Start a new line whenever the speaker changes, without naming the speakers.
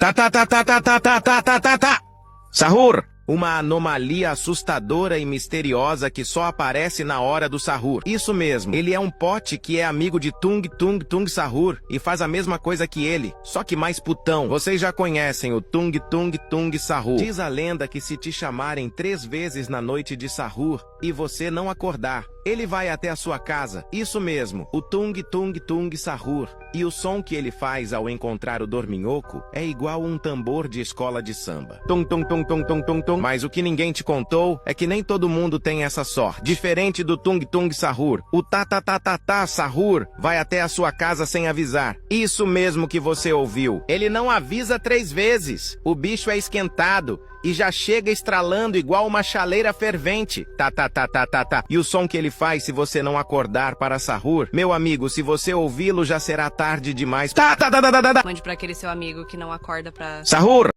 Tá. Sahur, uma anomalia assustadora e misteriosa que só aparece na hora do sahur. Isso mesmo, ele é um pote que é amigo de Tung Tung Tung Sahur e faz a mesma coisa que ele, só que mais putão. Vocês já conhecem o Tung Tung Tung Sahur. Diz a lenda que se te chamarem 3 vezes na noite de sahur e você não acordar, ele vai até a sua casa. Isso mesmo, o Tung Tung Tung Sahur. E o som que ele faz ao encontrar o dorminhoco é igual um tambor de escola de samba. Tum tum tum tum tum tum tum. Mas o que ninguém te contou é que nem todo mundo tem essa sorte. Diferente do Tung Tung Sahur, o Sahur vai até a sua casa sem avisar. Isso mesmo que você ouviu. Ele não avisa 3 vezes. O bicho é esquentado e já chega estralando igual uma chaleira fervente. E o som que ele faz se você não acordar para sahur, meu amigo, se você ouvi-lo já será tarde demais.
Mande pra aquele seu amigo que não acorda pra...
Sahur!